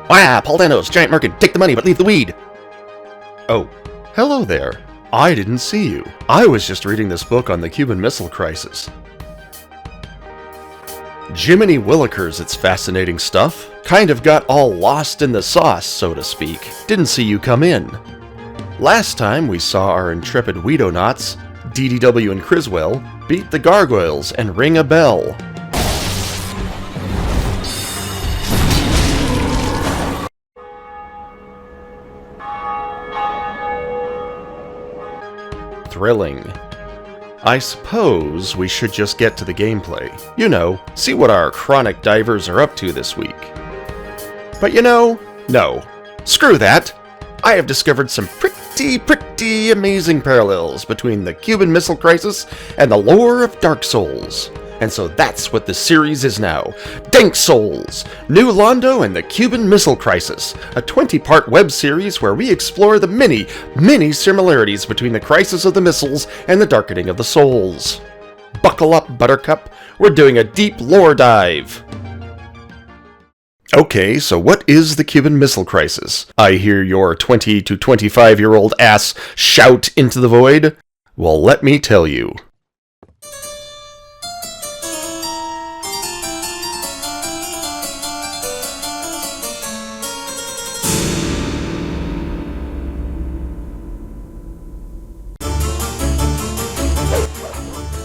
Wah! Paul Dano's giant merkin, take the money but leave the weed! Oh, hello there. I didn't see you. I was just reading this book on the Cuban Missile Crisis. Jiminy Willikers, it's fascinating stuff. Kind of got all lost in the sauce, so to speak. Didn't see you come in. Last time we saw our intrepid Weedonauts, DDW and Criswell, beat the gargoyles and ring a bell. Thrilling. I suppose we should just get to the gameplay. You know, see what our chronic divers are up to this week. But you know, no. Screw that! I have discovered some pretty amazing parallels between the Cuban Missile Crisis and the lore of Dark Souls. And so that's what the series is now. Dank Souls! New Londo and the Cuban Missile Crisis, a 20-part web series where we explore the many similarities between the crisis of the missiles and the darkening of the souls. Buckle up, Buttercup, we're doing a deep lore dive! Okay, so what is the Cuban Missile Crisis? I hear your 20 to 25-year-old ass shout into the void? Well, let me tell you.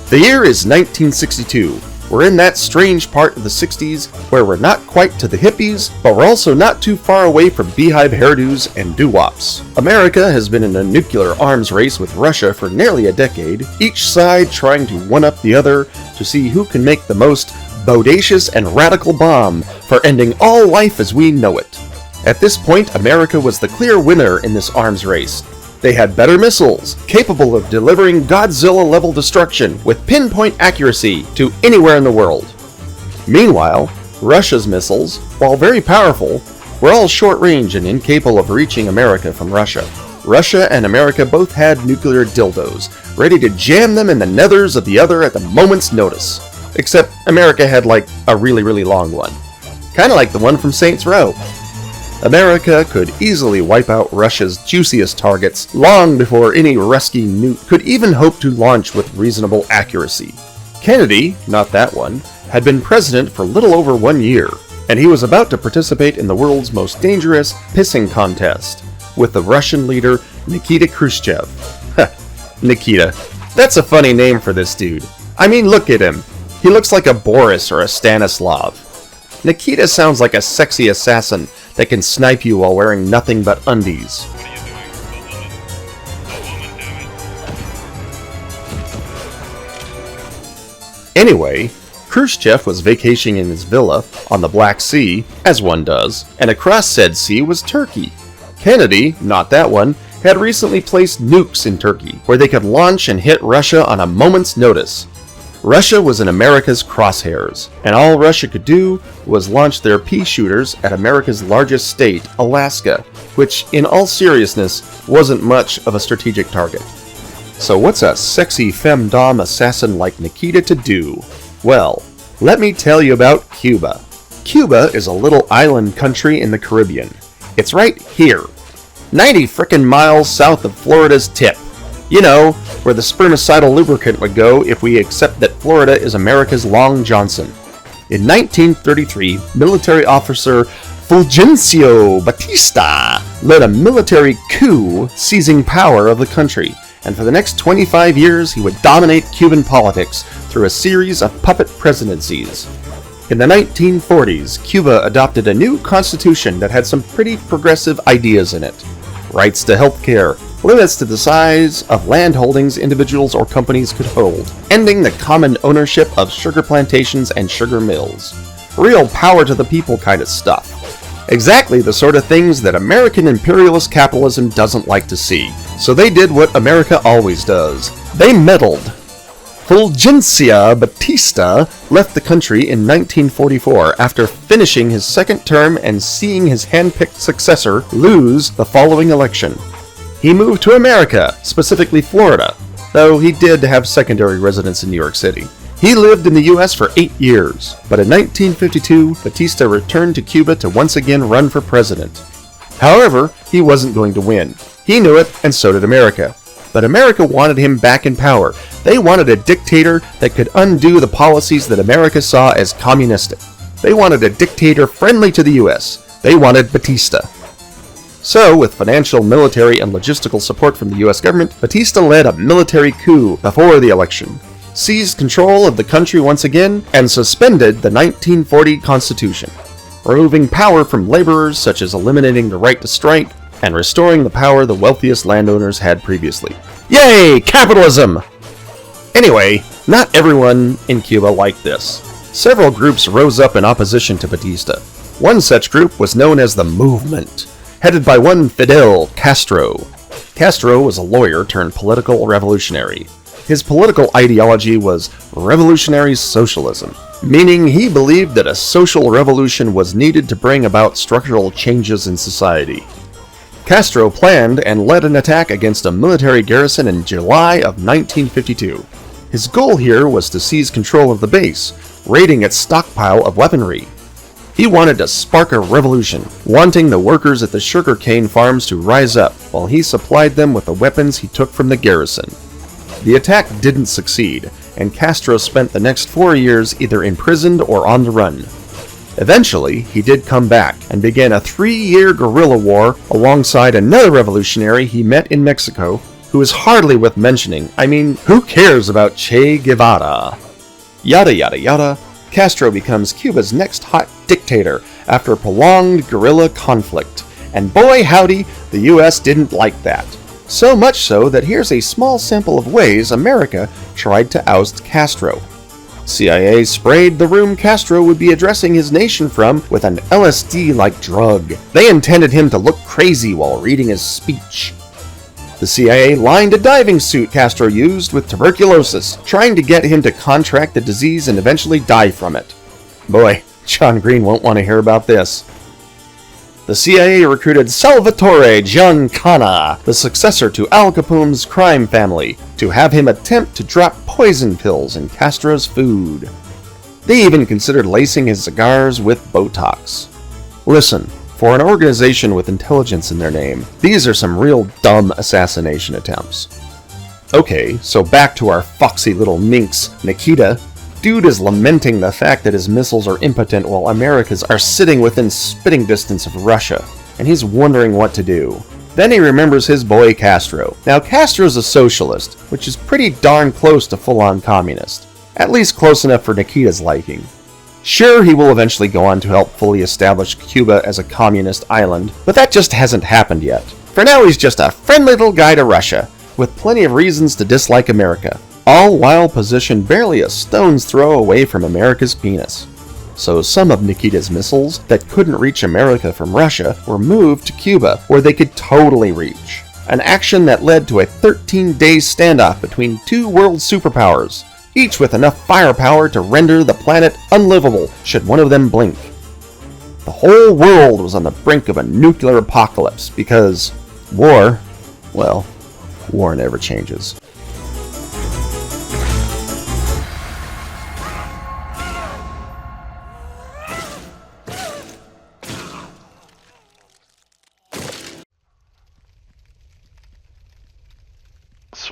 The year is 1962. We're in that strange part of the 60s where we're not quite to the hippies, but we're also not too far away from beehive hairdos and doo-wops. America has been in a nuclear arms race with Russia for nearly a decade, each side trying to one-up the other to see who can make the most bodacious and radical bomb for ending all life as we know it. At this point, America was the clear winner in this arms race. They had better missiles, capable of delivering Godzilla-level destruction with pinpoint accuracy to anywhere in the world. Meanwhile, Russia's missiles, while very powerful, were all short-range and incapable of reaching America from Russia. Russia and America both had nuclear dildos, ready to jam them in the nethers of the other at the moment's notice. Except America had like a really long one. Kinda like the one from Saints Row. America could easily wipe out Russia's juiciest targets long before any rescue nuke could even hope to launch with reasonable accuracy. Kennedy, not that one, had been president for little over 1 year, and he was about to participate in the world's most dangerous pissing contest with the Russian leader Nikita Khrushchev. Nikita. That's a funny name for this dude. I mean, look at him. He looks like a Boris or a Stanislav. Nikita sounds like a sexy assassin that can snipe you while wearing nothing but undies. What are you doing? A woman, damn it. Anyway, Khrushchev was vacationing in his villa on the Black Sea, as one does, and across said sea was Turkey. Kennedy, not that one, had recently placed nukes in Turkey, where they could launch and hit Russia on a moment's notice. Russia was in America's crosshairs, and all Russia could do was launch their pea shooters at America's largest state, Alaska, which, in all seriousness, wasn't much of a strategic target. So what's a sexy femdom assassin like Nikita to do? Well, let me tell you about Cuba. Cuba is a little island country in the Caribbean. It's right here, 90 frickin' miles south of Florida's tip. You know, where the spermicidal lubricant would go if we accept that Florida is America's Long Johnson. In 1933, military officer Fulgencio Batista led a military coup seizing power of the country, and for the next 25 years he would dominate Cuban politics through a series of puppet presidencies. In the 1940s, Cuba adopted a new constitution that had some pretty progressive ideas in it. Rights to health care, limits to the size of land holdings individuals or companies could hold, ending the common ownership of sugar plantations and sugar mills. Real power to the people kind of stuff. Exactly the sort of things that American imperialist capitalism doesn't like to see. So they did what America always does. They meddled. Fulgencio Batista left the country in 1944 after finishing his second term and seeing his hand-picked successor lose the following election. He moved to America, specifically Florida, though he did have secondary residence in New York City. He lived in the US for 8 years, but in 1952, Batista returned to Cuba to once again run for president. However, he wasn't going to win. He knew it, and so did America. But America wanted him back in power. They wanted a dictator that could undo the policies that America saw as communistic. They wanted a dictator friendly to the US. They wanted Batista. So, with financial, military, and logistical support from the US government, Batista led a military coup before the election, seized control of the country once again, and suspended the 1940 Constitution, removing power from laborers such as eliminating the right to strike, and restoring the power the wealthiest landowners had previously. Yay! Capitalism! Anyway, not everyone in Cuba liked this. Several groups rose up in opposition to Batista. One such group was known as the Movement, headed by one Fidel Castro. Castro was a lawyer turned political revolutionary. His political ideology was revolutionary socialism, meaning he believed that a social revolution was needed to bring about structural changes in society. Castro planned and led an attack against a military garrison in July of 1952. His goal here was to seize control of the base, raiding its stockpile of weaponry. He wanted to spark a revolution, wanting the workers at the sugarcane farms to rise up, while he supplied them with the weapons he took from the garrison. The attack didn't succeed, and Castro spent the next 4 years either imprisoned or on the run. Eventually, he did come back, and began a 3-year guerrilla war alongside another revolutionary he met in Mexico, who is hardly worth mentioning. I mean, who cares about Che Guevara? Yada yada yada, Castro becomes Cuba's next hot dictator after a prolonged guerrilla conflict, and boy howdy, the US didn't like that. So much so that here's a small sample of ways America tried to oust Castro. CIA sprayed the room Castro would be addressing his nation from with an LSD-like drug. They intended him to look crazy while reading his speech. The CIA lined a diving suit Castro used with tuberculosis, trying to get him to contract the disease and eventually die from it. Boy, John Green won't want to hear about this. The CIA recruited Salvatore Giancana, the successor to Al Capone's crime family, to have him attempt to drop poison pills in Castro's food. They even considered lacing his cigars with Botox. Listen, for an organization with intelligence in their name, these are some real dumb assassination attempts. Okay, so back to our foxy little minx, Nikita. Dude is lamenting the fact that his missiles are impotent while America's are sitting within spitting distance of Russia, and he's wondering what to do. Then he remembers his boy Castro. Now Castro's a socialist, which is pretty darn close to full-on communist. At least close enough for Nikita's liking. Sure, he will eventually go on to help fully establish Cuba as a communist island, but that just hasn't happened yet. For now he's just a friendly little guy to Russia, with plenty of reasons to dislike America, all while positioned barely a stone's throw away from America's penis. So some of Nikita's missiles that couldn't reach America from Russia were moved to Cuba, where they could totally reach. An action that led to a 13-day standoff between two world superpowers, each with enough firepower to render the planet unlivable should one of them blink. The whole world was on the brink of a nuclear apocalypse because war, well, war never changes.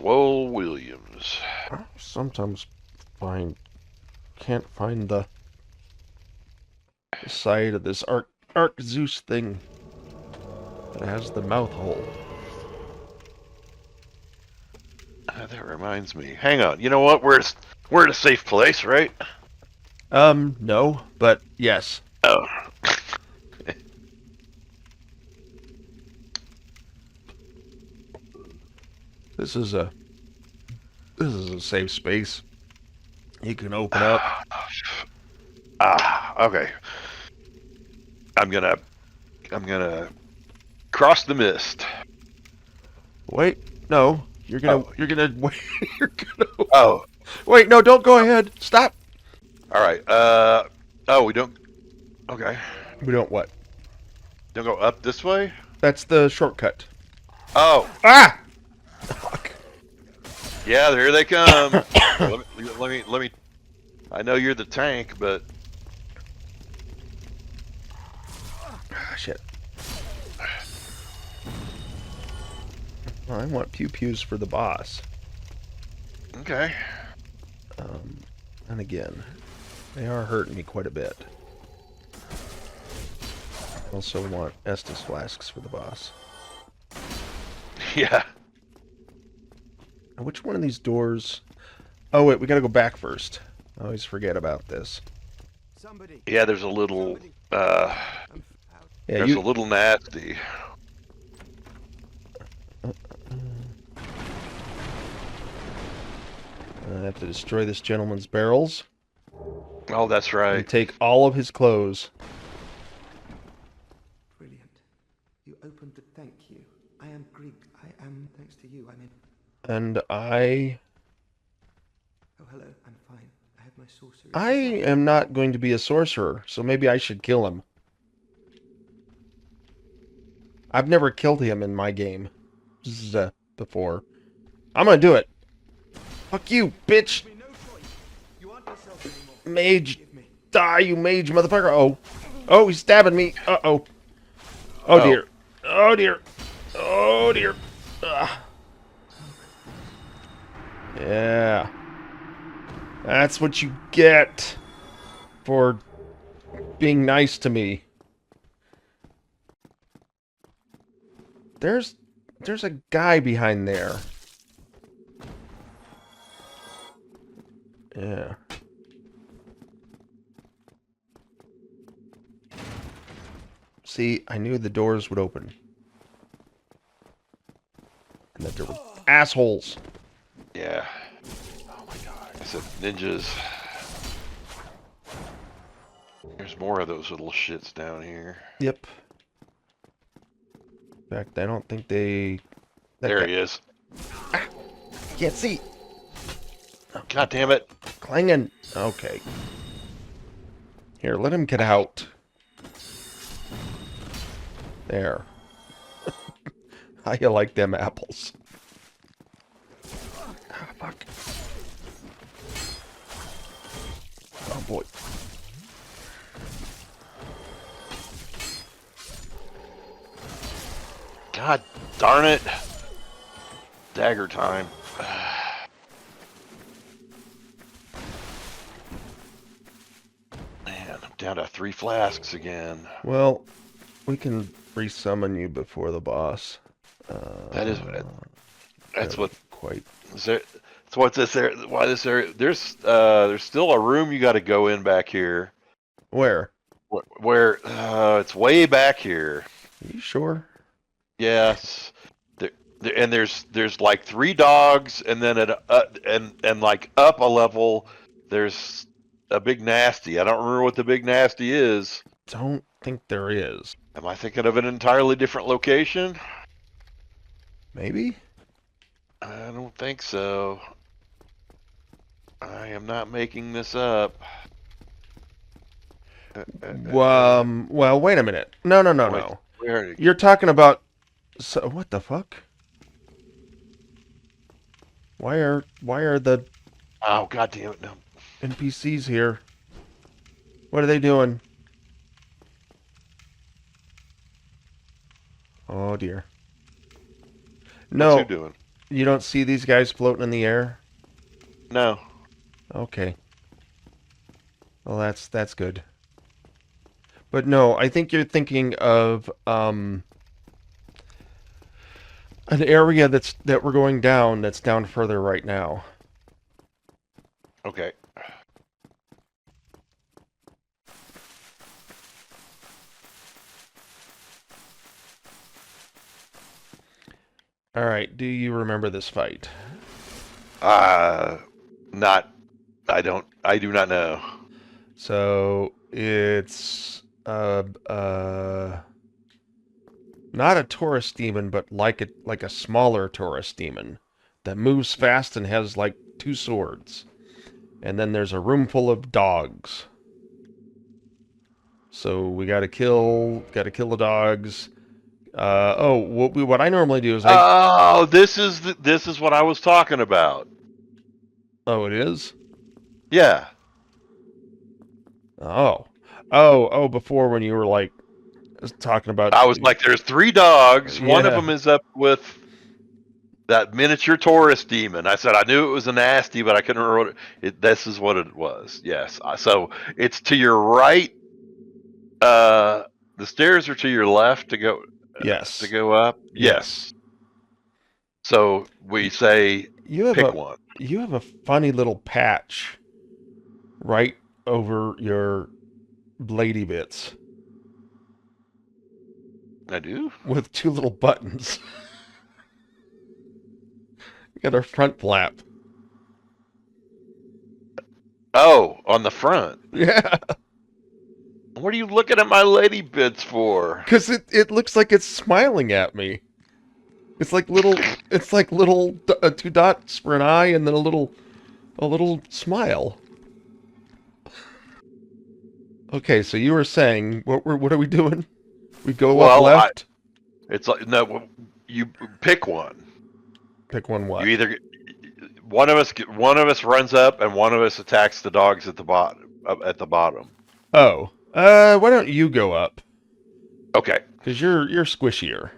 Swole Williams. I sometimes can't find the side of this Arc Zeus thing that has the mouth hole. That reminds me. Hang on. You know what? We're at a safe place, right? No, but yes. Oh. This is a safe space. You can open up. Okay. I'm gonna cross the mist. Wait, no. You're gonna wait. You're gonna. Oh. Wait, no, don't go ahead. Stop. All right. We don't. Okay. We don't what? Don't go up this way. That's the shortcut. Oh. Ah! Fuck. Yeah, here they come. let me. I know you're the tank, but. Ah, shit. Well, I want pew-pews for the boss. Okay. And again, they are hurting me quite a bit. Also want Estus flasks for the boss. Yeah. Which one of these doors? Oh wait, we gotta go back first. I always forget about this. Yeah, there's a little. Yeah, There's a little nasty. I have to destroy this gentleman's barrels. Oh, that's right. And take all of his clothes. Brilliant. You opened the thank you. I am Greek. I am thanks to you. I'm in. And I... Oh, hello. I'm fine. I have my sorcery. I am not going to be a sorcerer, so maybe I should kill him. I've never killed him in my game before. I'm gonna do it. Fuck you, bitch! Mage! Die, you mage motherfucker! Oh. Oh, he's stabbing me! Uh-oh. Oh, dear. Oh, dear. Oh, dear. Ugh. Yeah. That's what you get for being nice to me. There's a guy behind there. Yeah. See, I knew the doors would open. And that there were assholes. Yeah. Oh my god. I said ninjas. There's more of those little shits down here. Yep. In fact, I don't think they... There he is. Ah, can't see. God damn it. Clanging. Okay. Here, let him get out. There. How you like them apples? Ah, fuck. Oh, boy. God darn it. Dagger time. Man, I'm down to 3 flasks again. Well, we can resummon you before the boss. That is that's what quite. Is there, so what's this area? Why this area? There's still a room you got to go in back here. Where? Where? It's way back here. Are you sure? Yes. And there's like 3 dogs, and then and like up a level, there's a big nasty. I don't remember what the big nasty is. Don't think there is. Am I thinking of an entirely different location? Maybe? I don't think so. I am not making this up. Well, wait a minute. No. Where? You're talking about... So, what the fuck? Why are the Oh, god damn it, no. NPCs here? What are they doing? Oh dear. No. What's he doing? You don't see these guys floating in the air? No. Okay. Well, that's good. But no, I think you're thinking of an area that we're going down that's down further right now. Okay. All right. Do you remember this fight? Not. I do not know. So it's not a Taurus demon, but like a smaller Taurus demon that moves fast and has like 2 swords. And then there's a room full of dogs. So we gotta kill the dogs. What I normally do is Oh, this is what I was talking about. Oh, it is? Yeah. Oh, before when you were like talking about... I was like, there's 3 dogs. One of Yeah. them is up with that miniature Taurus demon. I said I knew it was a nasty, but I couldn't remember this is what it was. Yes. So it's to your right. The stairs are to your left to go. Yes. To go up. Yes. So we say pick one. You have a funny little patch right over your lady bits. I do? With 2 little buttons. We got our front flap. Oh, on the front. Yeah. What are you looking at my lady bits for? Because it looks like it's smiling at me. It's like little 2 dots for an eye and then a little smile. Okay, so you were saying what are we doing? We go up left? It's like no, you pick one. Pick one what? You either one of us runs up and one of us attacks the dogs at the bottom. Oh. Why don't you go up? Okay. Because you're squishier.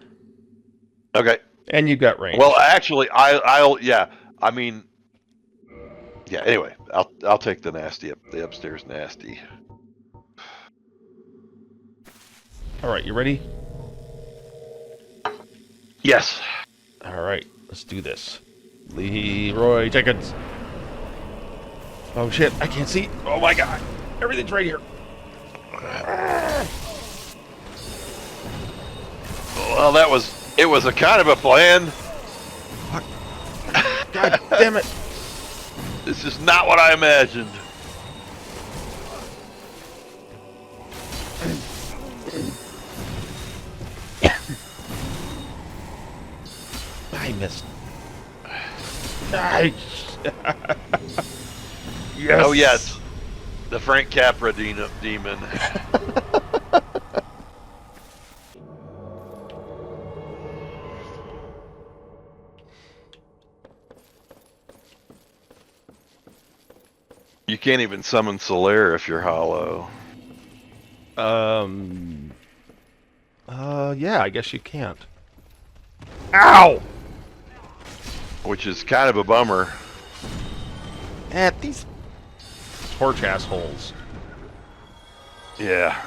Okay. And you got range. Well, actually, I'll yeah. I mean, yeah. Anyway, I'll take the upstairs nasty. All right, you ready? Yes. All right, let's do this. Leroy Jenkins. Oh shit, I can't see. Oh my god, everything's right here. Well, it was a kind of a plan. God damn it. This is not what I imagined. I missed. Yes. Oh yes, the Frank Capra demon. You can't even summon Solaire if you're hollow. Yeah, I guess you can't. Ow! Which is kind of a bummer. These torch assholes. Yeah.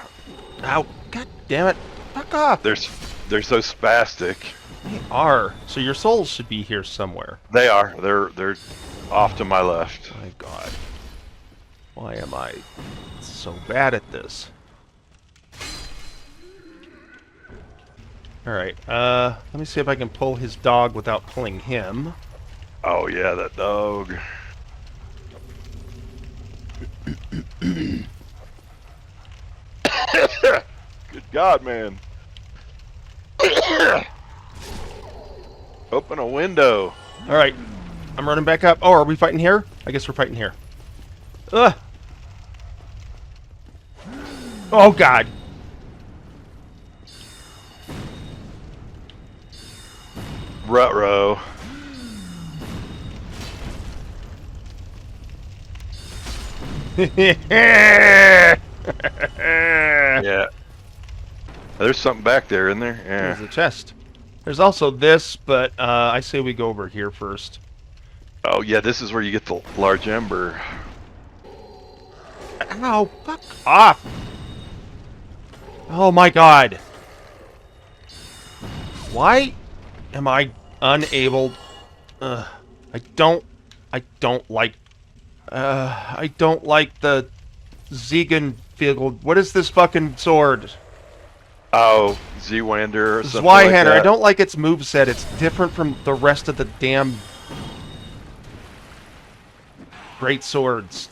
Ow! God damn it! Fuck off! They're so spastic. They are. So your souls should be here somewhere. They are. They're off to my left. My God. Why am I so bad at this? Alright, let me see if I can pull his dog without pulling him. Oh yeah, that dog. Good God, man. Open a window. Alright, I'm running back up. Oh, are we fighting here? I guess we're fighting here. Ugh! Oh, God! Ruh-roh. Yeah! Yeah. There's something back there, isn't there? Yeah. There's a chest. There's also this, but I say we go over here first. Oh yeah, this is where you get the large ember. Ow, fuck off! Oh my god. Why am I unable... I don't like the Zegan-Field. What is this fucking sword? Oh, Z-Wander or something like Zweihander. that. I don't like its moveset. It's different from the rest of the damn great swords.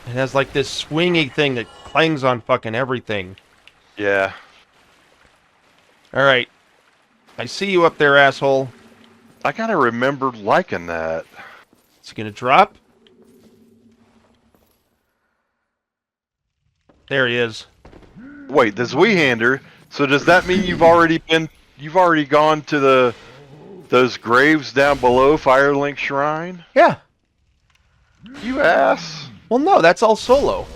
It has like this swingy thing that clangs on fucking everything. Yeah. Alright. I see you up there, asshole. I kind of remembered liking that. Is he gonna drop? There he is. Wait, the Zweihander. So does that mean you've already gone to those graves down below Firelink Shrine? Yeah. You ass. Well, no, that's all solo.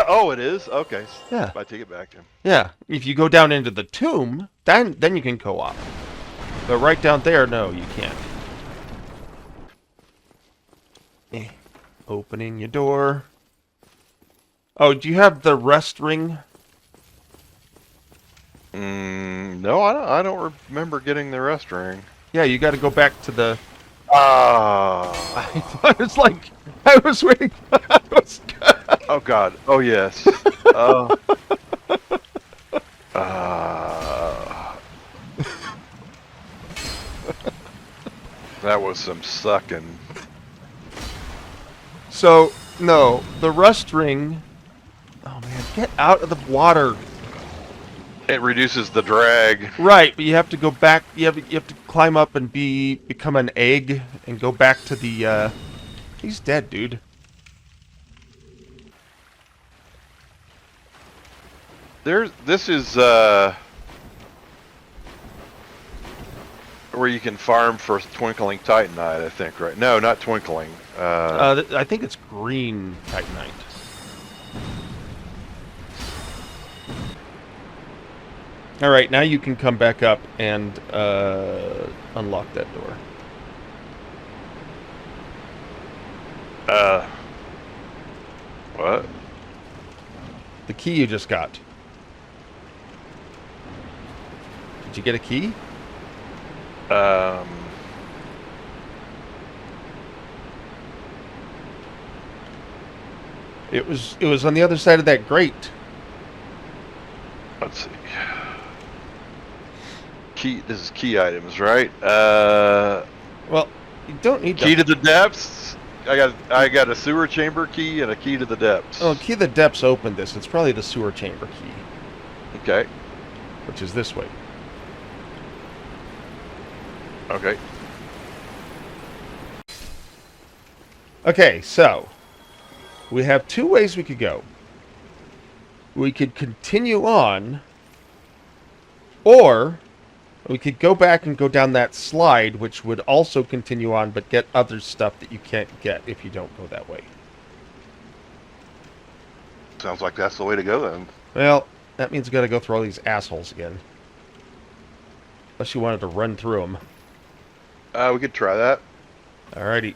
Oh, it is? Okay. Yeah. I take it back then. Yeah. If you go down into the tomb, then you can co-op. But right down there, no, you can't. Opening your door. Oh, do you have the rest ring? No, I don't remember getting the rest ring. Yeah, you got to go back to the... Ah. I was like... I was waiting... Oh, God. Oh, yes. That was some sucking. So, no, the rust ring... Oh, man, get out of the water. It reduces the drag. Right, but you have to go back... You have to climb up and become an egg and go back to the... He's dead, dude. This is where you can farm for Twinkling Titanite, I think, right? No, not Twinkling. I think it's green Titanite. All right, now you can come back up and unlock that door. What? The key you just got. Did you get a key? It was on the other side of that grate. Let's see. Key. This is key items, right? Well, you don't need key to the depths. I got a sewer chamber key and a key to the depths. Oh, key to the depths opened this. It's probably the sewer chamber key. Okay. Which is this way. Okay. Okay, so we have two ways we could go. We could continue on, or we could go back and go down that slide, which would also continue on, but get other stuff that you can't get if you don't go that way. Sounds like that's the way to go then. Well, that means we gotta go through all these assholes again. Unless you wanted to run through them. We could try that. Alrighty.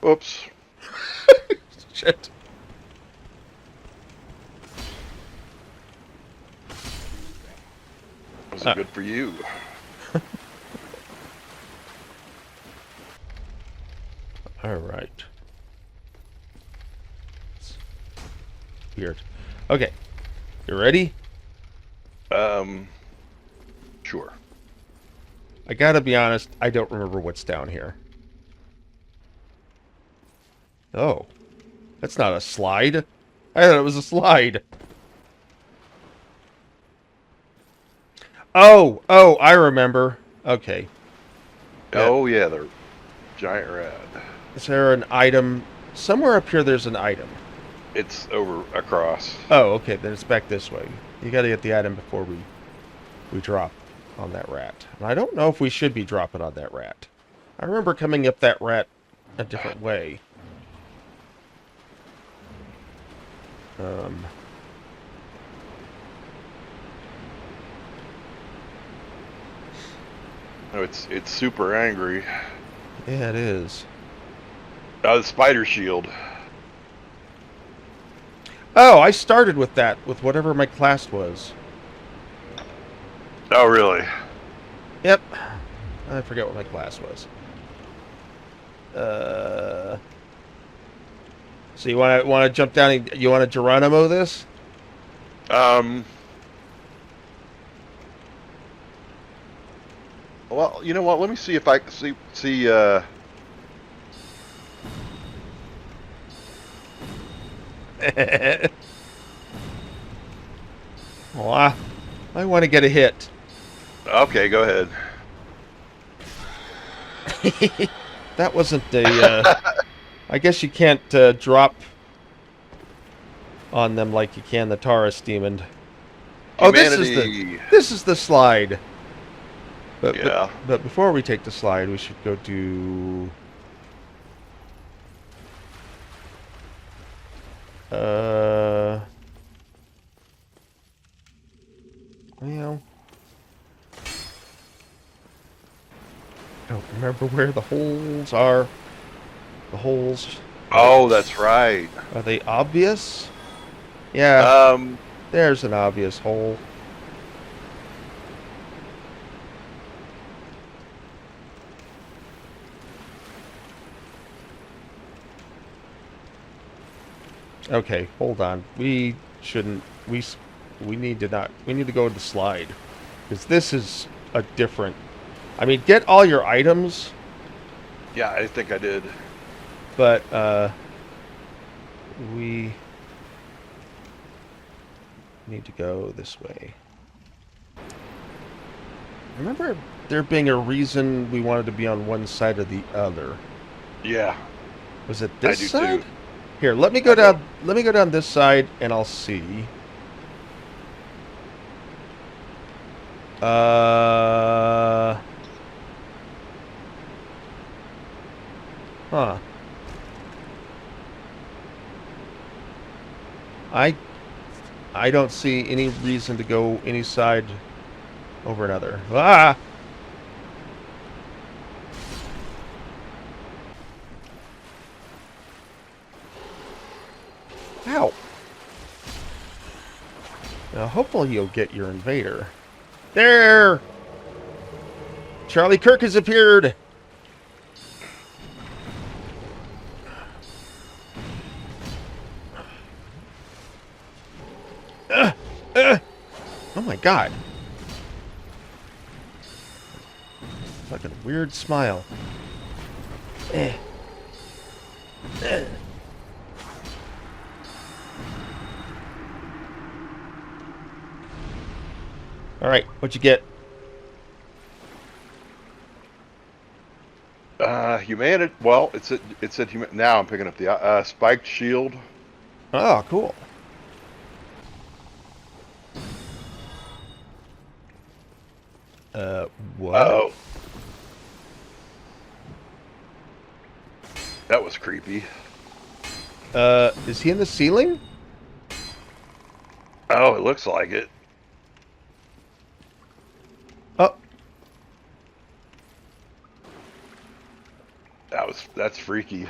Oops. Shit. Wasn't good for you. Alright. Weird. Okay. You ready? Sure. I gotta be honest, I don't remember what's down here. Oh. That's not a slide. I thought it was a slide. Oh, I remember. Okay. Oh, yeah, the giant rat. Is there an item? Somewhere up here there's an item. It's over across. Oh, okay, then it's back this way. You gotta get the item before we drop on that rat. And I don't know if we should be dropping on that rat. I remember coming up that rat a different way. Um, Oh, it's super angry. yeah, it is. The spider shield. Oh, I started with that, with whatever my class was. Oh, really? Yep. I forget what my class was. So you want to jump down and you want to Geronimo this? Well, you know what? Let me see if I can see. Well, I want to get a hit. Okay, go ahead. That wasn't a. I guess you can't drop on them like you can the Taurus demon. Oh, Humanity. this is the slide. But, Yeah. but before we take the slide, we should go do. Well, I don't remember where the holes are. The holes. Oh, that's right. Are they obvious? Yeah, Um, there's an obvious hole. Okay, hold on. We shouldn't. We need to not. We need to go to the slide, because this is a different. I mean, get all your items, yeah, I think I did. but we need to go this way. Remember there being a reason we wanted to be on one side or the other. Yeah, Was it I this do side? too. Here, let me go down. Let me go down this side, and I'll see. Huh. I don't see any reason to go any side over another. Ah! Ow. Now, hopefully you'll get your invader. There! Charlie Kirk has appeared! Oh my god. Fucking weird smile. Alright, what'd you get? Humanity. Well, it said human. Now I'm picking up the spiked shield. Oh, cool. What? Oh, that was creepy. Is he in the ceiling? Oh, it looks like it. Oh, That's freaky.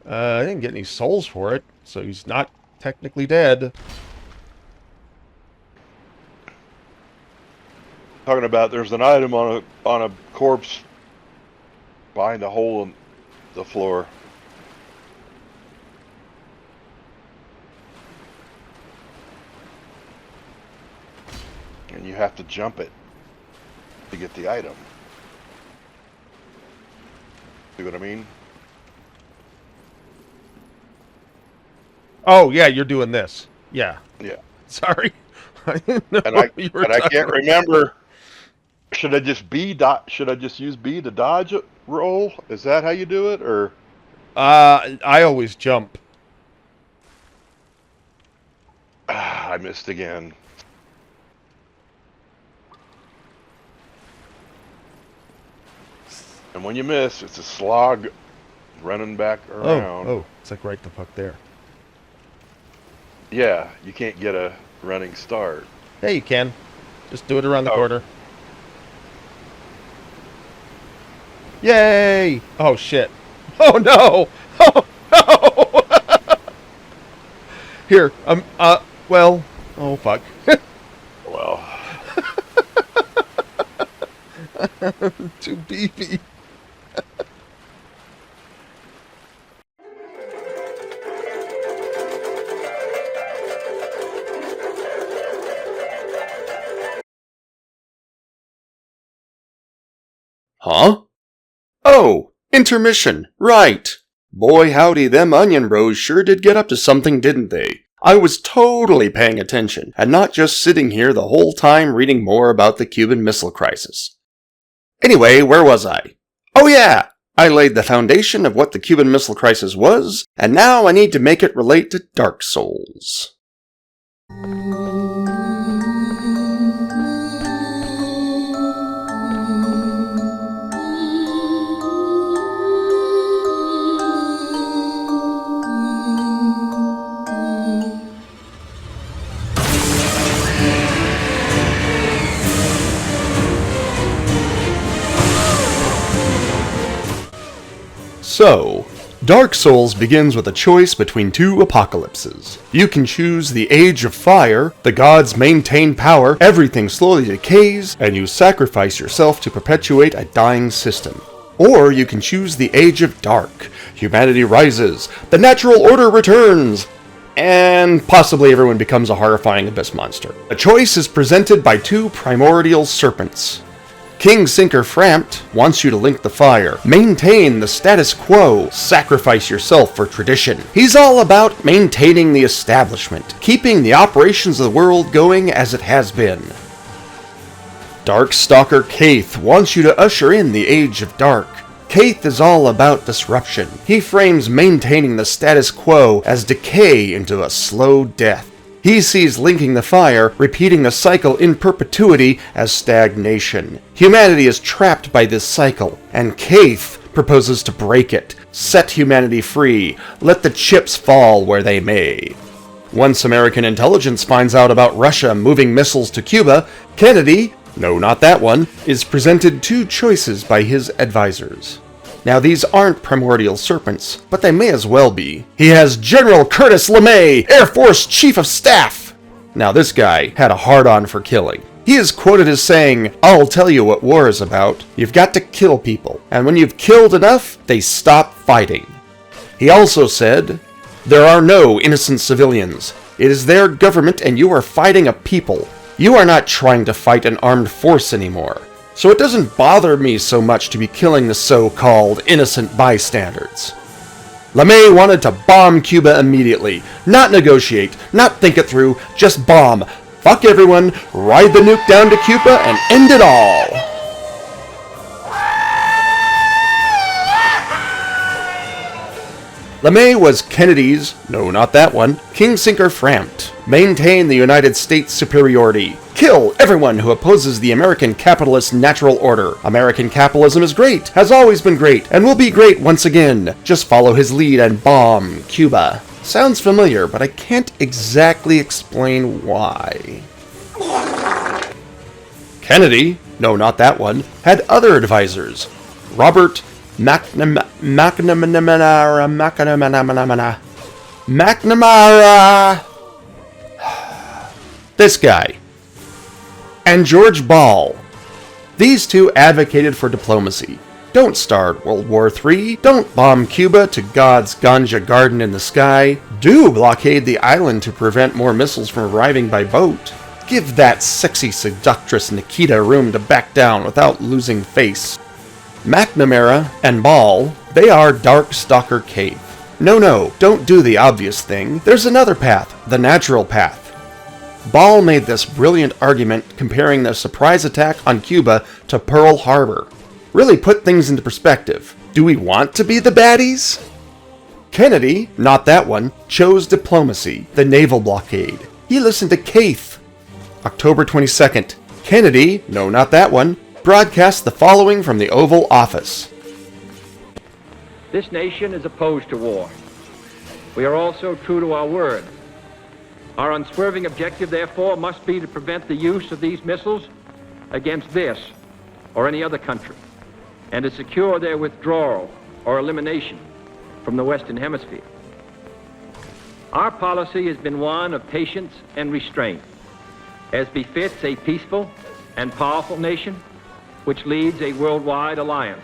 I didn't get any souls for it, so he's not technically dead. Talking about there's an item on a corpse behind a hole in the floor. And you have to jump it to get the item. See what I mean? Oh, yeah, you're doing this. Yeah. Yeah. Sorry. I didn't know And what you were I talking can't about. remember. Should I just use B to dodge a roll? Is that how you do it, or? I always jump. I missed again. And when you miss, it's a slog running back around. Oh, it's like right the fuck there. Yeah, you can't get a running start. Hey, you can. Just do it around the corner. Yay! Oh, shit. Oh, no! Oh, no! Here, well... Oh, fuck. Well, Too beefy. Huh? Oh, intermission, right. Boy howdy, them Onion Bros sure did get up to something, didn't they? I was totally paying attention, and not just sitting here the whole time reading more about the Cuban Missile Crisis. Anyway, where was I? Oh yeah! I laid the foundation of what the Cuban Missile Crisis was, and now I need to make it relate to Dark Souls. So, Dark Souls begins with a choice between two apocalypses. You can choose the Age of Fire, the gods maintain power, everything slowly decays, and you sacrifice yourself to perpetuate a dying system. Or you can choose the Age of Dark. Humanity rises, the natural order returns, and possibly everyone becomes a horrifying abyss monster. A choice is presented by two primordial serpents. King Sinker Frampt wants you to link the fire, maintain the status quo, sacrifice yourself for tradition. He's all about maintaining the establishment, keeping the operations of the world going as it has been. Darkstalker Kaith wants you to usher in the Age of Dark. Kaith is all about disruption. He frames maintaining the status quo as decay into a slow death. He sees linking the fire, repeating the cycle in perpetuity, as stagnation. Humanity is trapped by this cycle, and Kaith proposes to break it, set humanity free, let the chips fall where they may. Once American intelligence finds out about Russia moving missiles to Cuba, Kennedy, no not that one, is presented two choices by his advisors. Now these aren't primordial serpents, but they may as well be. He has General Curtis LeMay, Air Force Chief of Staff! Now this guy had a hard-on for killing. He is quoted as saying, "I'll tell you what war is about. You've got to kill people, and when you've killed enough, they stop fighting." He also said, "There are no innocent civilians. It is their government and you are fighting a people. You are not trying to fight an armed force anymore. So it doesn't bother me so much to be killing the so-called innocent bystanders." LeMay wanted to bomb Cuba immediately. Not negotiate, not think it through, just bomb. Fuck everyone, ride the nuke down to Cuba, and end it all. LeMay was Kennedy's, no not that one, King Sinker Frampt. Maintain the United States superiority. Kill everyone who opposes the American capitalist natural order. American capitalism is great, has always been great, and will be great once again. Just follow his lead and bomb Cuba. Sounds familiar, but I can't exactly explain why. Kennedy, no not that one, had other advisors. Robert McNamara. This guy. And George Ball. These two advocated for diplomacy. Don't start World War III. Don't bomb Cuba to God's ganja garden in the sky. Do blockade the island to prevent more missiles from arriving by boat. Give that sexy seductress Nikita room to back down without losing face. McNamara and Ball, they are Darkstalker Cave. No, don't do the obvious thing. There's another path, the natural path. Ball made this brilliant argument comparing the surprise attack on Cuba to Pearl Harbor. Really put things into perspective. Do we want to be the baddies? Kennedy, not that one, chose diplomacy, the naval blockade. He listened to Kaith. October 22nd, Kennedy, no not that one, broadcast the following from the Oval Office. This nation is opposed to war. We are also true to our word. Our unswerving objective, therefore, must be to prevent the use of these missiles against this or any other country, and to secure their withdrawal or elimination from the Western Hemisphere. Our policy has been one of patience and restraint, as befits a peaceful and powerful nation which leads a worldwide alliance.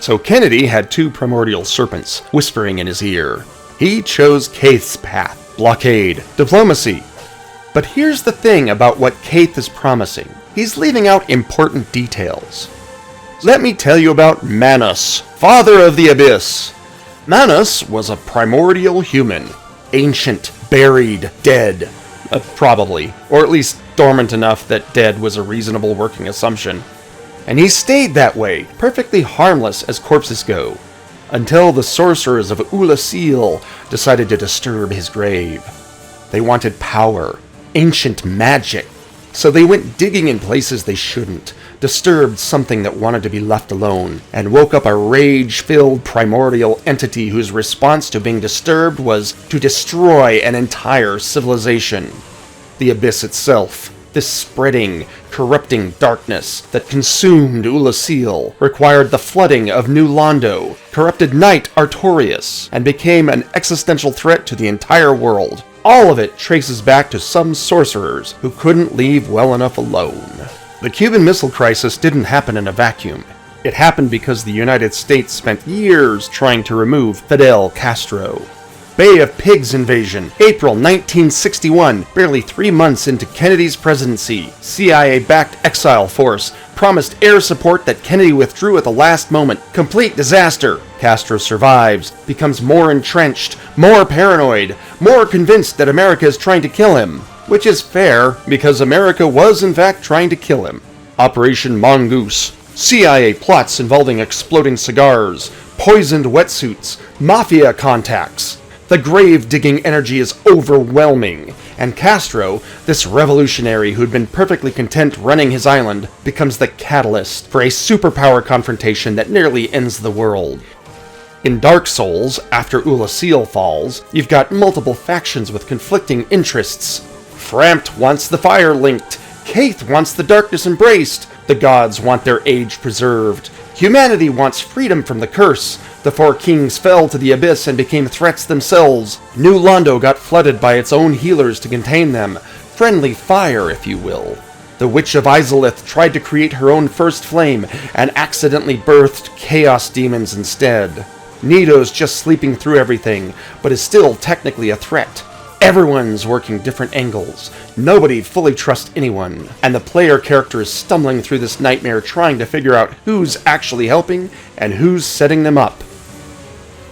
So Kennedy had two primordial serpents whispering in his ear. He chose Keith's path: blockade, diplomacy. But here's the thing about what Keith is promising. He's leaving out important details. Let me tell you about Manus, father of the Abyss. Manus was a primordial human. Ancient, buried, dead. Probably. Or at least dormant enough that dead was a reasonable working assumption. And he stayed that way, perfectly harmless as corpses go, until the sorcerers of Ulasil decided to disturb his grave. They wanted power, ancient magic, so they went digging in places they shouldn't, disturbed something that wanted to be left alone, and woke up a rage-filled primordial entity whose response to being disturbed was to destroy an entire civilization. The Abyss itself, this spreading, corrupting darkness that consumed Ulasil, required the flooding of New Londo, corrupted Knight Artorias, and became an existential threat to the entire world. All of it traces back to some sorcerers who couldn't leave well enough alone. The Cuban Missile Crisis didn't happen in a vacuum. It happened because the United States spent years trying to remove Fidel Castro. Bay of Pigs invasion, April 1961, barely 3 months into Kennedy's presidency. CIA-backed exile force promised air support that Kennedy withdrew at the last moment. Complete disaster. Castro survives, becomes more entrenched, more paranoid, more convinced that America is trying to kill him. Which is fair, because America was in fact trying to kill him. Operation Mongoose. CIA plots involving exploding cigars, poisoned wetsuits, mafia contacts. The grave-digging energy is overwhelming, and Castro, this revolutionary who'd been perfectly content running his island, becomes the catalyst for a superpower confrontation that nearly ends the world. In Dark Souls, after Ulasil falls, you've got multiple factions with conflicting interests. Frampt wants the fire linked, Keith wants the darkness embraced, the gods want their age preserved, humanity wants freedom from the curse, the four kings fell to the abyss and became threats themselves, New Londo got flooded by its own healers to contain them, friendly fire if you will. The Witch of Izalith tried to create her own first flame and accidentally birthed chaos demons instead. Nito's just sleeping through everything, but is still technically a threat. Everyone's working different angles. Nobody fully trusts anyone, and the player character is stumbling through this nightmare trying to figure out who's actually helping and who's setting them up.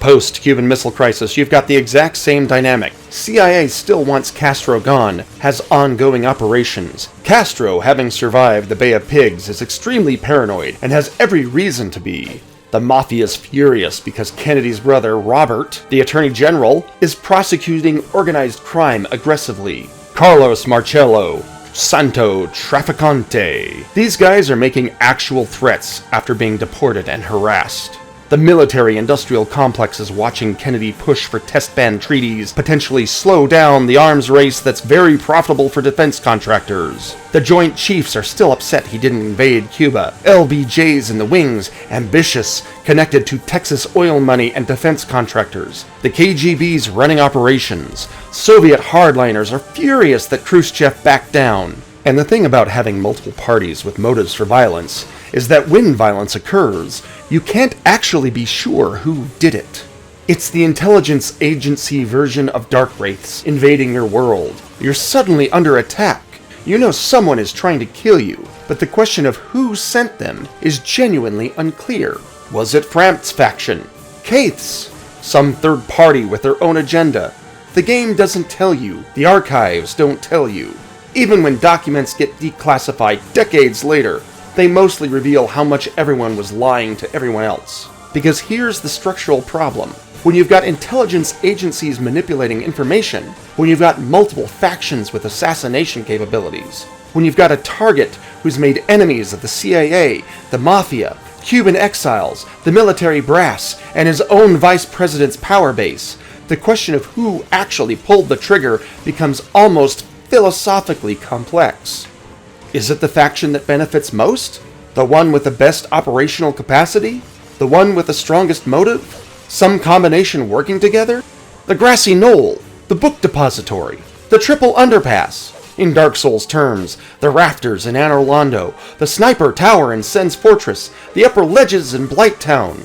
Post-Cuban Missile Crisis, you've got the exact same dynamic. CIA still wants Castro gone, has ongoing operations. Castro, having survived the Bay of Pigs, is extremely paranoid and has every reason to be. The Mafia is furious because Kennedy's brother, Robert, the Attorney General, is prosecuting organized crime aggressively. Carlos Marcello, Santo Trafficante. These guys are making actual threats after being deported and harassed. The military-industrial complex is watching Kennedy push for test ban treaties, potentially slow down the arms race that's very profitable for defense contractors. The Joint Chiefs are still upset he didn't invade Cuba. LBJ's in the wings, ambitious, connected to Texas oil money and defense contractors. The KGB's running operations. Soviet hardliners are furious that Khrushchev backed down. And the thing about having multiple parties with motives for violence is that when violence occurs, you can't actually be sure who did it. It's the intelligence agency version of Dark Wraiths invading your world. You're suddenly under attack. You know someone is trying to kill you, but the question of who sent them is genuinely unclear. Was it Frampt's faction? Keith's? Some third party with their own agenda? The game doesn't tell you. The archives don't tell you. Even when documents get declassified decades later, they mostly reveal how much everyone was lying to everyone else. Because here's the structural problem. When you've got intelligence agencies manipulating information, when you've got multiple factions with assassination capabilities, when you've got a target who's made enemies of the CIA, the Mafia, Cuban exiles, the military brass, and his own vice president's power base, the question of who actually pulled the trigger becomes almost philosophically complex. Is it the faction that benefits most? The one with the best operational capacity? The one with the strongest motive? Some combination working together? The grassy knoll, the book depository, the triple underpass. In Dark Souls terms, the rafters in Anor Londo, the sniper tower in Sen's Fortress, the upper ledges in Blight Town.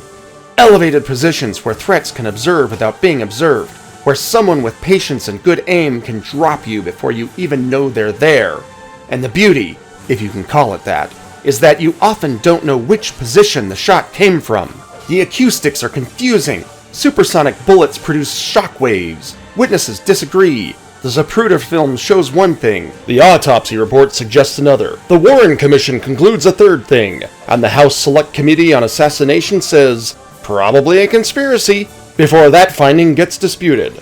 Elevated positions where threats can observe without being observed, where someone with patience and good aim can drop you before you even know they're there. And the beauty, if you can call it that, is that you often don't know which position the shot came from. The acoustics are confusing. Supersonic bullets produce shockwaves. Witnesses disagree. The Zapruder film shows one thing, the autopsy report suggests another, the Warren Commission concludes a third thing, and the House Select Committee on Assassination says, probably a conspiracy, before that finding gets disputed.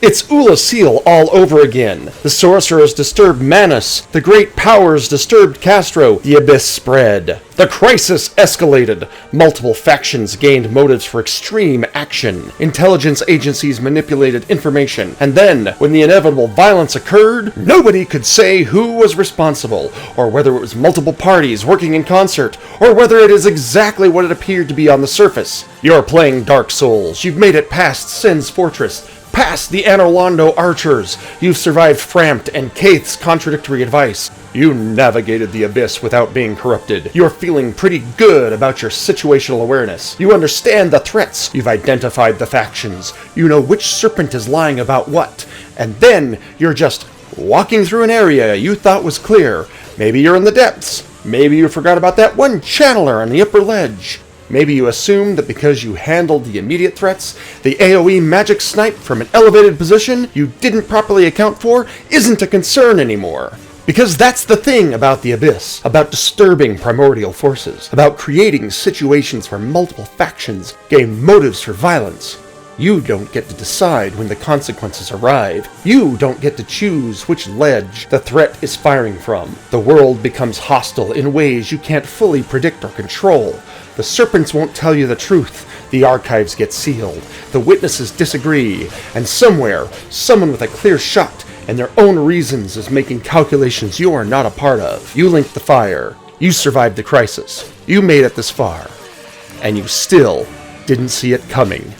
It's Ula Seal all over again. The Sorcerer's disturbed Manus, the Great Powers disturbed Castro, the Abyss spread. The crisis escalated. Multiple factions gained motives for extreme action. Intelligence agencies manipulated information. And then, when the inevitable violence occurred, nobody could say who was responsible, or whether it was multiple parties working in concert, or whether it is exactly what it appeared to be on the surface. You're playing Dark Souls. You've made it past Sen's Fortress, past the Anor Londo archers. You've survived Frampt and Kaith's contradictory advice. You navigated the abyss without being corrupted. You're feeling pretty good about your situational awareness. You understand the threats. You've identified the factions. You know which serpent is lying about what. And then you're just walking through an area you thought was clear. Maybe you're in the depths. Maybe you forgot about that one channeler on the upper ledge. Maybe you assumed that because you handled the immediate threats, the AoE magic snipe from an elevated position you didn't properly account for isn't a concern anymore. Because that's the thing about the Abyss, about disturbing primordial forces, about creating situations where multiple factions gain motives for violence. You don't get to decide when the consequences arrive. You don't get to choose which ledge the threat is firing from. The world becomes hostile in ways you can't fully predict or control. The serpents won't tell you the truth. The archives get sealed. The witnesses disagree. And somewhere, someone with a clear shot and their own reasons is making calculations you're not a part of. You linked the fire. You survived the crisis. You made it this far. And you still didn't see it coming.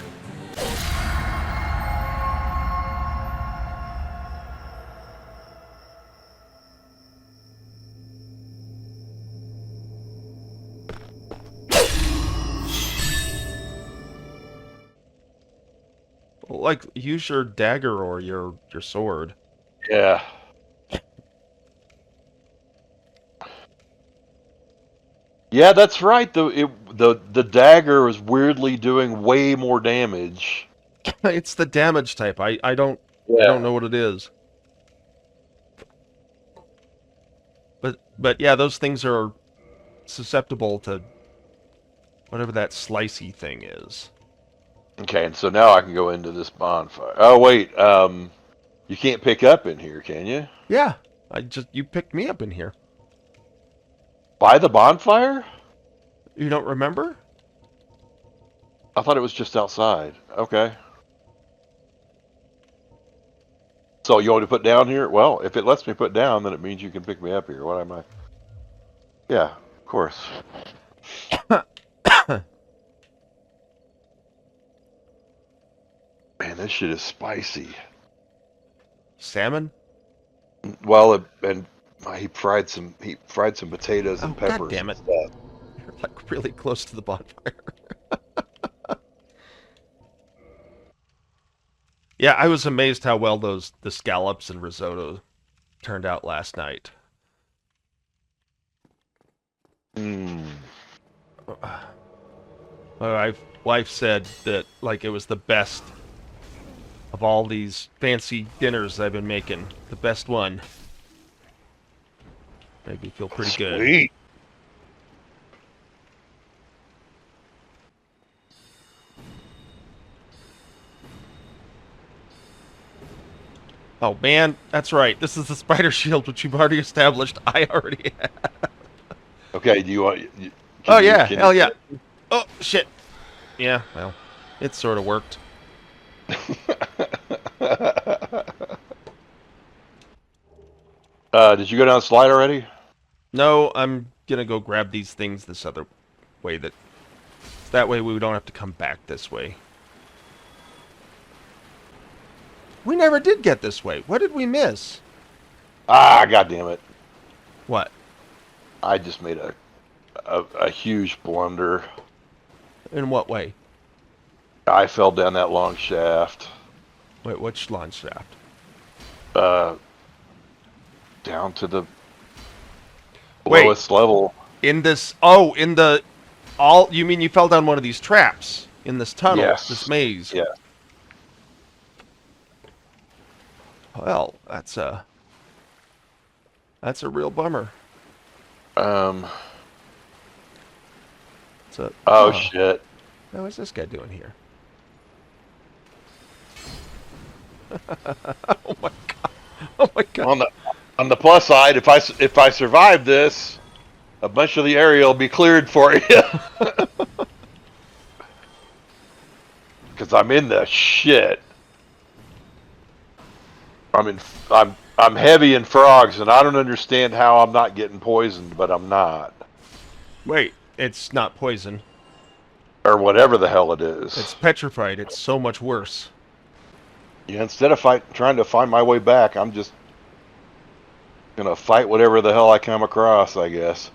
Like, use your dagger or your sword. Yeah. Yeah, that's right. The dagger is weirdly doing way more damage. It's the damage type. I don't know what it is. But yeah, those things are susceptible to whatever that slicey thing is. Okay, and so now I can go into this bonfire. Oh wait, you can't pick up in here, can you? Yeah, you picked me up in here. By the bonfire? You don't remember? I thought it was just outside. Okay. So you want to put down here? Well, if it lets me put down, then it means you can pick me up here. What am I? Yeah, of course. Man, this shit is spicy. Salmon? Well, and he fried some potatoes and peppers. God damn it. And stuff. You're like really close to the bonfire. Yeah, I was amazed how well the scallops and risotto turned out last night. My wife said that like it was the best of all these fancy dinners I've been making. The best one. Made me feel pretty good. Sweet. Oh man, that's right. This is the spider shield, which you've already established. I already have. Okay, do you want... Hell yeah. Oh, shit. Yeah, well, it sort of worked. Did you go down the slide already? No, I'm gonna go grab these things this other way. That way we don't have to come back this way. We never did get this way. What did we miss? Ah, God damn it! What? I just made a huge blunder. In what way? I fell down that long shaft. Wait, which launch shaft? Down to the Wait. lowest level. In this... Oh, in the... All... You mean you fell down one of these traps? In this tunnel? Yes. This maze? Yeah. Well, that's a real bummer. It's a... Oh, shit. Now, what's this guy doing here? Oh my god! Oh my god! On the plus side, if I survive this, a bunch of the area will be cleared for you. Because I'm in the shit. I'm heavy in frogs, and I don't understand how I'm not getting poisoned, but I'm not, Wait, it's not poison. or whatever the hell it is. It's petrified. It's so much worse. Yeah, instead of trying to find my way back, I'm just gonna fight whatever the hell I come across, I guess.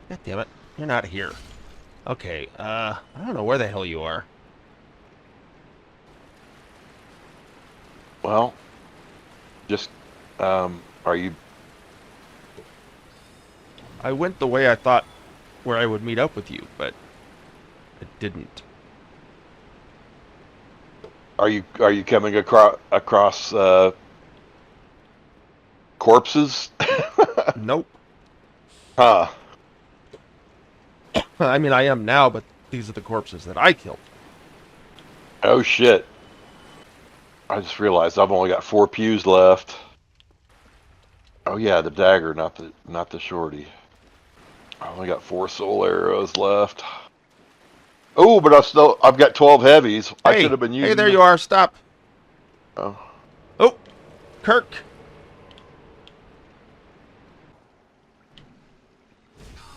God damn it. You're not here. Okay, I don't know where the hell you are. Well, just, are you... I went the way I thought where I would meet up with you, but it didn't. Are you coming across corpses? Nope. Huh. I mean, I am now, but these are the corpses that I killed. Oh shit. I just realized I've only got 4 pews left. Oh yeah, the dagger, not the shorty. I only got 4 soul arrows left. Oh, but I've got 12 heavies. I should have been using. Hey, there you are. Stop. Oh. Oh, Kirk.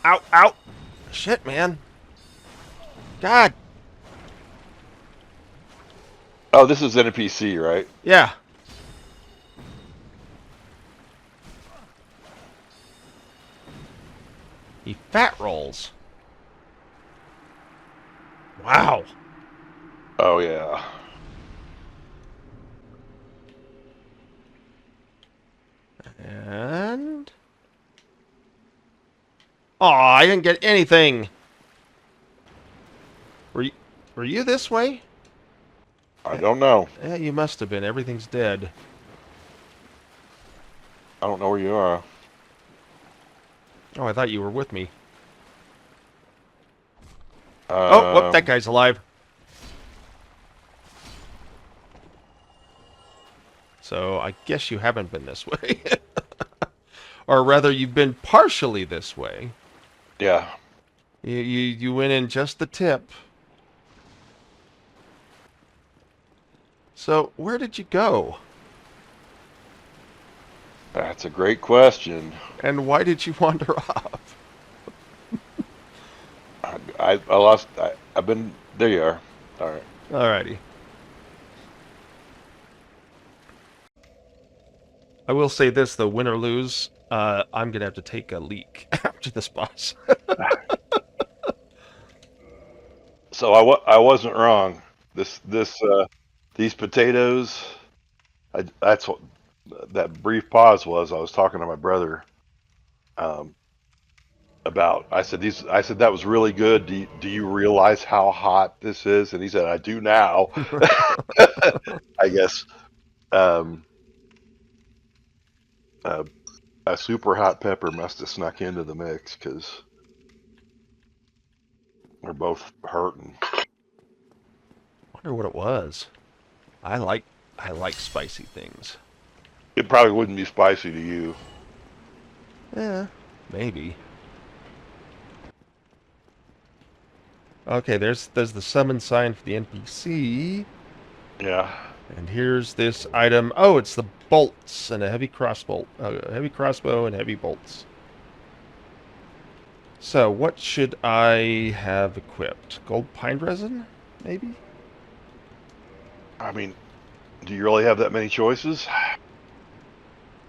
Ow, ow. Shit, man. God. Oh, this is NPC, right? Yeah. He fat rolls. Wow. Oh yeah. And... Aw, I didn't get anything. Were you this way? I don't know. Yeah, you must have been. Everything's dead. I don't know where you are. Oh, I thought you were with me. Oh, whoop, that guy's alive. So, I guess you haven't been this way. Or rather, you've been partially this way. Yeah. You went in just the tip. So, where did you go? That's a great question. And why did you wander off? I lost. I've been. There you are. All right. Alrighty. I will say this, though, win or lose, I'm gonna have to take a leak after this boss. So I wasn't wrong. These potatoes. That's what that brief pause was. I was talking to my brother. About I said that was really good. Do you realize how hot this is? And he said, I do now. I guess a super hot pepper must have snuck into the mix because we're both hurting. Wonder what it was. I like spicy things. It probably wouldn't be spicy to you. Yeah, maybe. Okay, there's the summon sign for the NPC. Yeah. And here's this item. Oh, it's the bolts and a heavy crossbow. A heavy crossbow and heavy bolts. So, what should I have equipped? Gold pine resin, maybe? I mean, do you really have that many choices?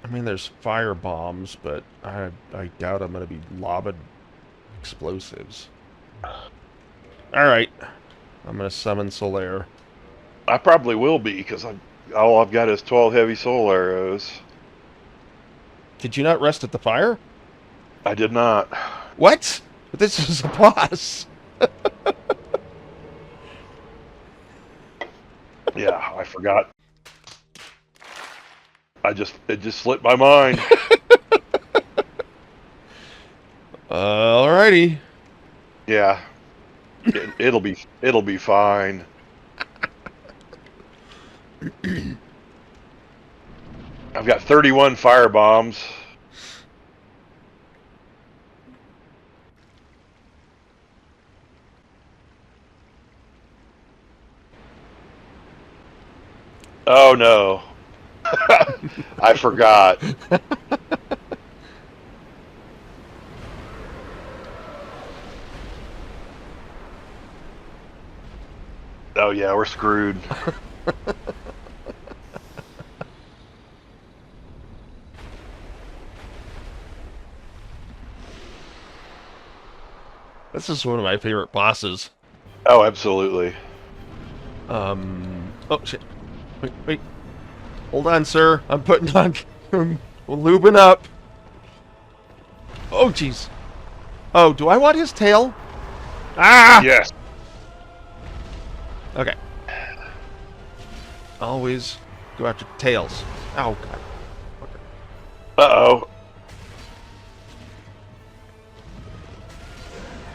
I mean, there's fire bombs, but I doubt I'm going to be lobbing explosives. Alright. I'm going to summon Solaire. I probably will be, because all I've got is 12 heavy soul arrows. Did you not rest at the fire? I did not. What? But this is a boss. Yeah, I forgot. It just slipped my mind. Alrighty. Yeah. It'll be fine. I've got 31 fire bombs. Oh no. I forgot. Oh yeah, we're screwed. This is one of my favorite bosses. Oh, absolutely. Oh shit. Wait. Hold on, sir. I'm putting on... I'm lubing up. Oh, jeez. Oh, do I want his tail? Ah! Yes. Okay. Always go after tails. Oh, God. Uh-oh.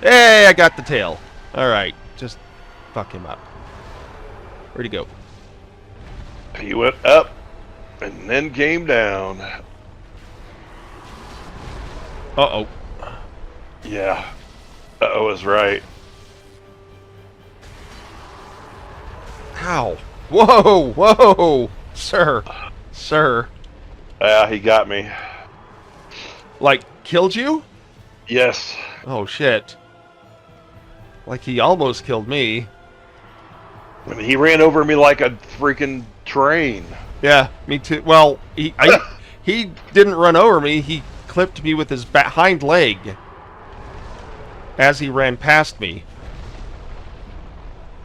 Hey, I got the tail. Alright, just fuck him up. Where'd he go? He went up and then came down. Uh-oh. Yeah. Uh-oh is right. Ow. Whoa! Sir. Yeah, he got me. Like, killed you? Yes. Oh, shit. Like, he almost killed me. I mean, he ran over me like a freaking train. Yeah, me too. Well, he didn't run over me. He clipped me with his hind leg as he ran past me.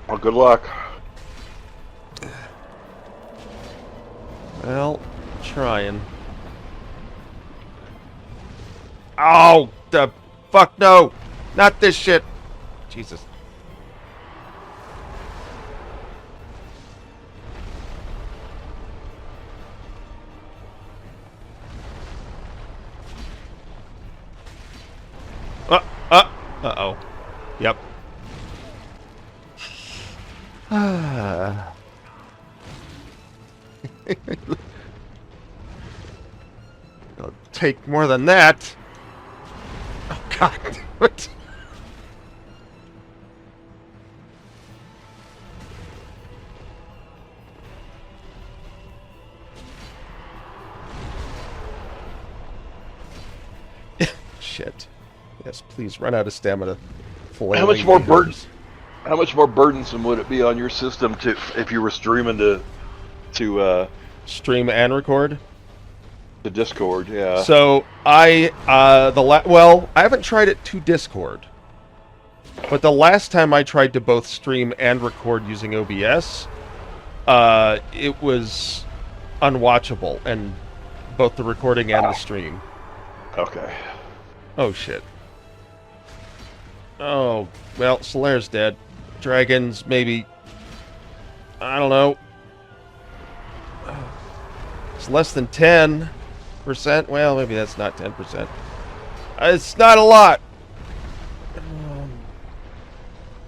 Well, good luck. Well, trying. Oh, the fuck no! Not this shit! Jesus. Uh-oh. Yep. It'll take more than that. Oh, God. What? Shit. Yes, please run out of stamina. How much more burdensome would it be on your system if you were streaming to stream and record? The Discord? Yeah. So I haven't tried it to Discord, but the last time I tried to both stream and record using OBS, it was unwatchable, and both the recording and the stream. Okay. Oh shit. Oh, well, Solaire's dead. Dragons, maybe. I don't know. It's less than 10%. Well, maybe that's not 10%. It's not a lot.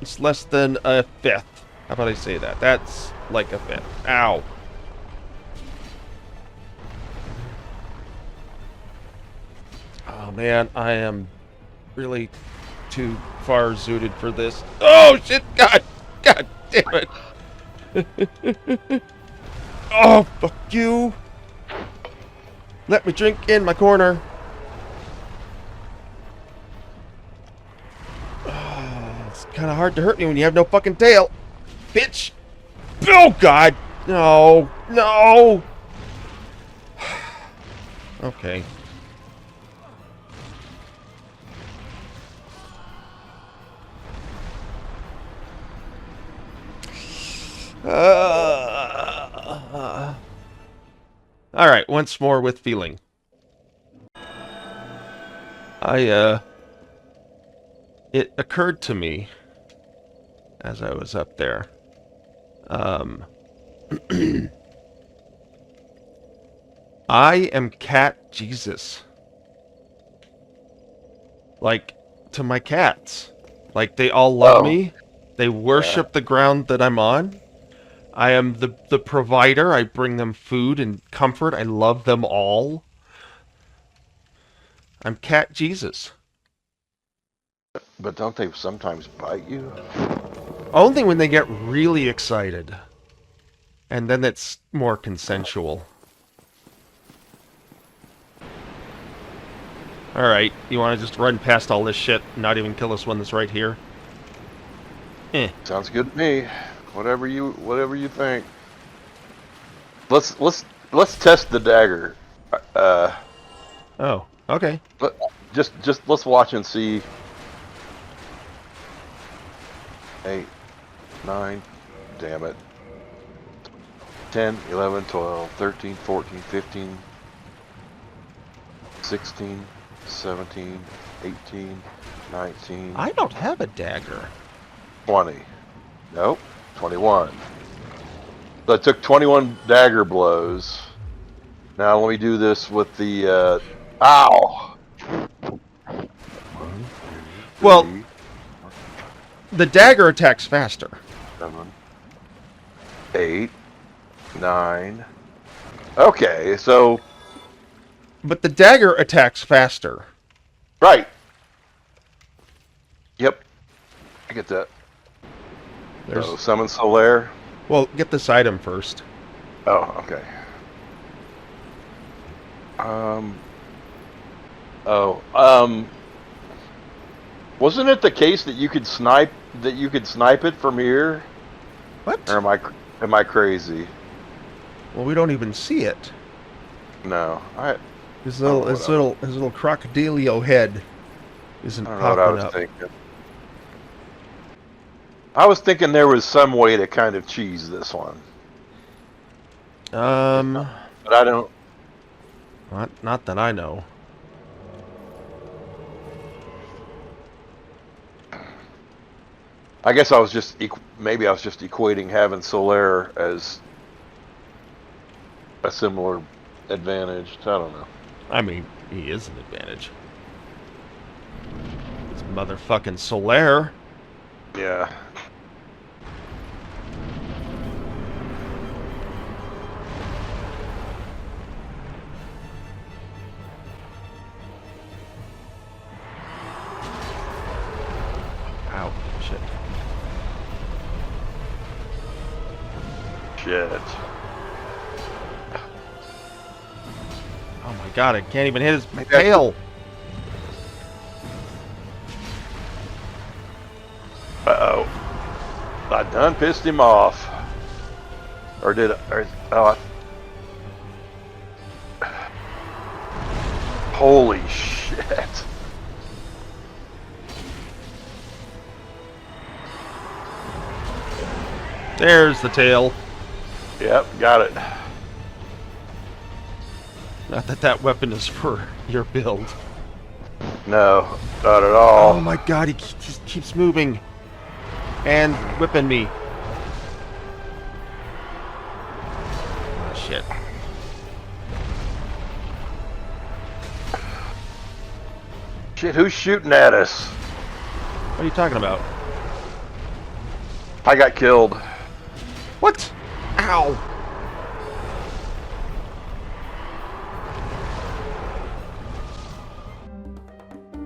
It's less than a fifth. How about I say that? That's like a fifth. Ow. Oh, man, I am really too far zooted for this. Oh, shit! God damn it! Oh, fuck you! Let me drink in my corner. It's kind of hard to hurt me when you have no fucking tail. Bitch! Oh, God! No! No! Okay. All right, once more with feeling. It occurred to me as I was up there. I am Cat Jesus. Like, to my cats. Like, they all love me. They worship the ground that I'm on. I am the provider. I bring them food and comfort. I love them all. I'm Cat Jesus. But don't they sometimes bite you? Only when they get really excited. And then it's more consensual. Alright, you want to just run past all this shit and not even kill this one that's right here? Sounds good to me. Whatever you think. Let's test the dagger. Oh, okay. But just let's watch and see. 8, 9, damn it. 10, 11, 12, 13, 14, 15, 16, 17, 18, 19. I don't have a dagger. 20. Nope. 21. So I took 21 dagger blows. Now let me do this with the, ow! Well, the dagger attacks faster. 7, 8, 9. Okay, so... But the dagger attacks faster. Right. Yep. I get that. There's... So, summon Solaire. Well, get this item first. Oh, okay. Wasn't it the case that you could snipe it from here? What? Or am I crazy? Well, we don't even see it. No, His little crocodilio head isn't I don't know what I popping was up. thinking. I was thinking there was some way to kind of cheese this one, but I don't. Not that I know. I guess I was just maybe I was just equating having Solaire as a similar advantage. I don't know. I mean, he is an advantage. It's motherfucking Solaire. Yeah. Ow, shit. Shit. Oh my god, I can't even hit his tail. Uh-oh. I done pissed him off. Or did I? Holy shit. There's the tail. Yep, got it. Not that that weapon is for your build. No, not at all. Oh my god, he just keeps moving. And whipping me. Oh, shit. Shit, who's shooting at us? What are you talking about? I got killed. What? Ow.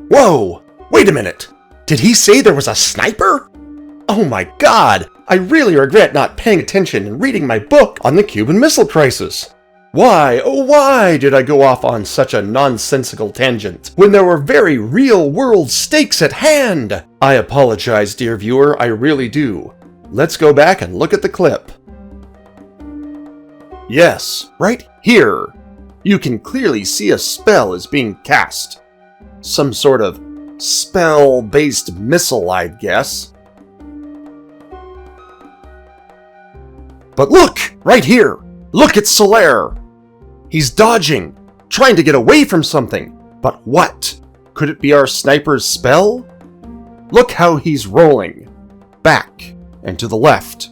Whoa! Wait a minute! Did he say there was a sniper? Oh my god! I really regret not paying attention and reading my book on the Cuban Missile Crisis. Why, oh why did I go off on such a nonsensical tangent when there were very real-world stakes at hand? I apologize, dear viewer, I really do. Let's go back and look at the clip. Yes, right here. You can clearly see a spell is being cast. Some sort of spell-based missile, I'd guess. But look! Right here! Look at Solaire! He's dodging, trying to get away from something. But what? Could it be our sniper's spell? Look how he's rolling. Back and to the left.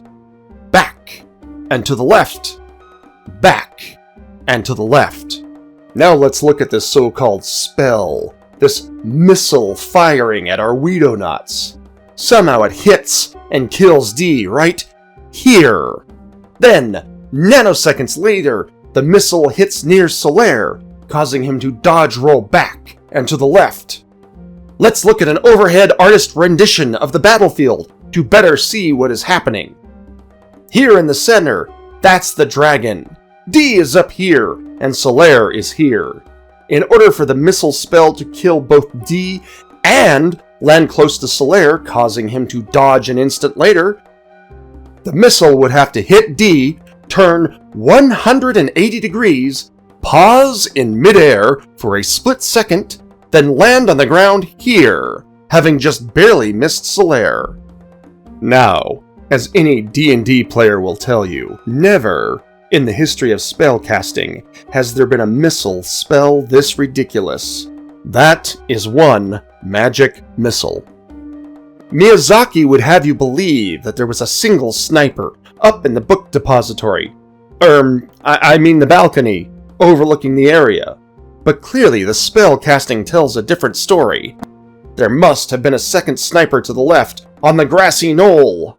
Back and to the left. Back and to the left. Now let's look at this so-called spell. This missile firing at our Wedonauts. Somehow it hits and kills D right here. Then, nanoseconds later, the missile hits near Solaire, causing him to dodge roll back and to the left. Let's look at an overhead artist rendition of the battlefield to better see what is happening. Here in the center, that's the dragon. D is up here, and Solaire is here. In order for the missile spell to kill both D and land close to Solaire, causing him to dodge an instant later, the missile would have to hit D, turn 180 degrees, pause in midair for a split second, then land on the ground here, having just barely missed Solaire. Now, as any D&D player will tell you, never in the history of spellcasting has there been a missile spell this ridiculous. That is one magic missile. Miyazaki would have you believe that there was a single sniper up in the book depository. I mean the balcony, overlooking the area. But clearly the spell casting tells a different story. There must have been a second sniper to the left, on the grassy knoll.